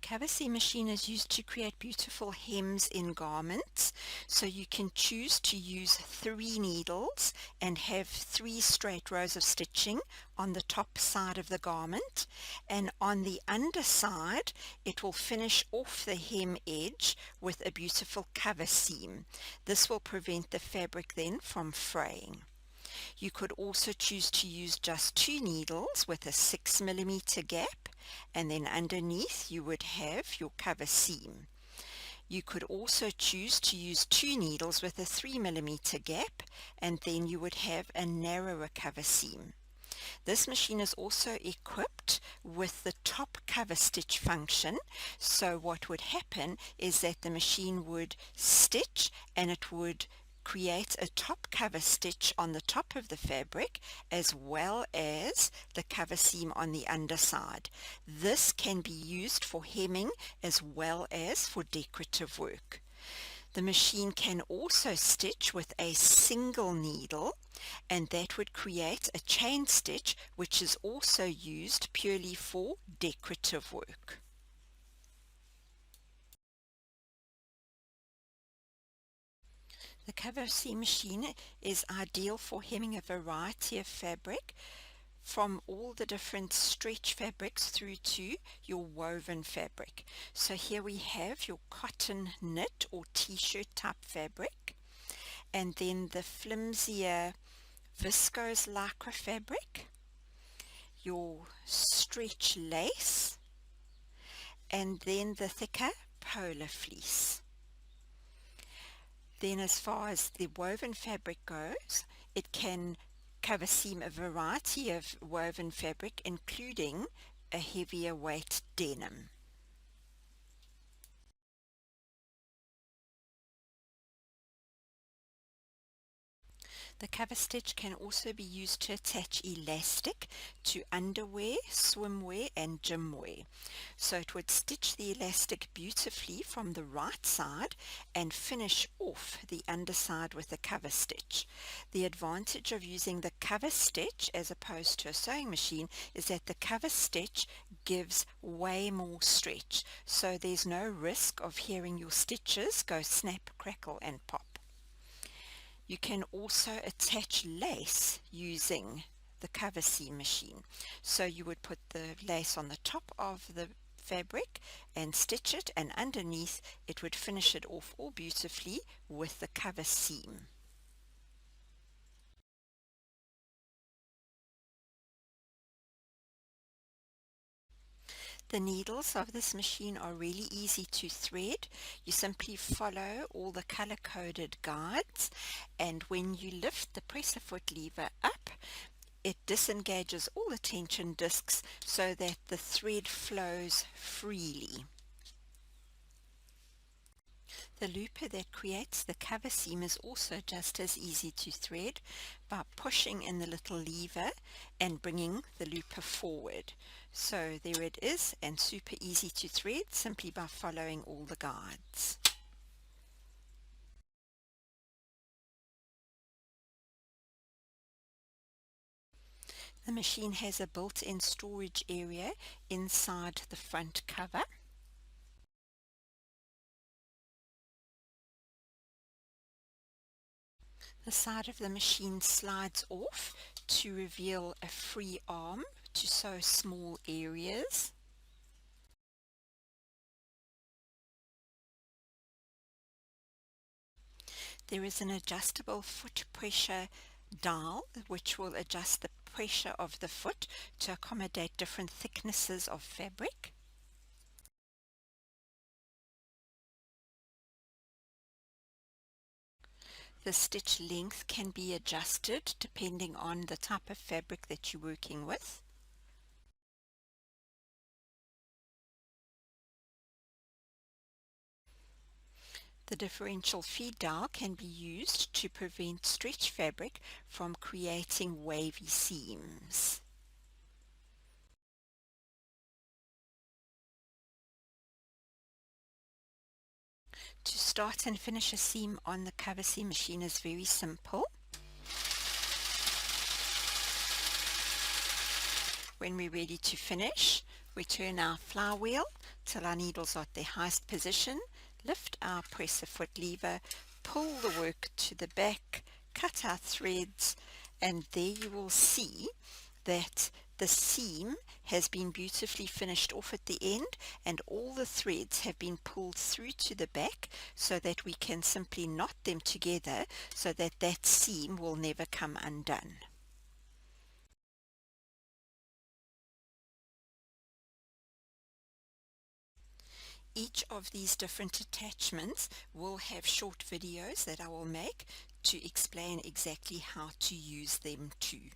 Coverseam machine is used to create beautiful hems in garments. So you can choose to use 3 needles and have 3 straight rows of stitching on the top side of the garment, and on the underside it will finish off the hem edge with a beautiful cover seam. This will prevent the fabric then from fraying. You could also choose to use just 2 needles with a 6mm gap, and then underneath you would have your cover seam. You could also choose to use 2 needles with a 3mm gap, and then you would have a narrower cover seam. This machine is also equipped with the top cover stitch function. So what would happen is that the machine would stitch and it would create a top cover stitch on the top of the fabric as well as the cover seam on the underside. This can be used for hemming as well as for decorative work. The machine can also stitch with a single needle, and that would create a chain stitch, which is also used purely for decorative work. The Coverseam machine is ideal for hemming a variety of fabric, from all the different stretch fabrics through to your woven fabric. So here we have your cotton knit or t-shirt type fabric, and then the flimsier viscose lycra fabric, your stretch lace, and then the thicker polar fleece. Then as far as the woven fabric goes, it can cover seam a variety of woven fabric, including a heavier weight denim. The cover stitch can also be used to attach elastic to underwear, swimwear and gymwear. So it would stitch the elastic beautifully from the right side and finish off the underside with a cover stitch. The advantage of using the cover stitch as opposed to a sewing machine is that the cover stitch gives way more stretch, so there's no risk of hearing your stitches go snap, crackle and pop. You can also attach lace using the Coverseam machine. So you would put the lace on the top of the fabric and stitch it, and underneath it would finish it off all beautifully with the cover seam. The needles of this machine are really easy to thread. You simply follow all the color-coded guides, and when you lift the presser foot lever up, it disengages all the tension discs so that the thread flows freely. The looper that creates the cover seam is also just as easy to thread by pushing in the little lever and bringing the looper forward. So there it is, and super easy to thread simply by following all the guides. The machine has a built-in storage area inside the front cover. The side of the machine slides off to reveal a free arm to sew small areas. There is an adjustable foot pressure dial which will adjust the pressure of the foot to accommodate different thicknesses of fabric. The stitch length can be adjusted depending on the type of fabric that you're working with. The differential feed dial can be used to prevent stretch fabric from creating wavy seams. To start and finish a seam on the Coverseam machine is very simple. When we're ready to finish, We turn our flywheel till our needles are at their highest position, lift our presser foot lever, pull the work to the back, cut our threads, and there you will see that the seam has been beautifully finished off at the end, and all the threads have been pulled through to the back so that we can simply knot them together so that that seam will never come undone. Each of these different attachments will have short videos that I will make to explain exactly how to use them too.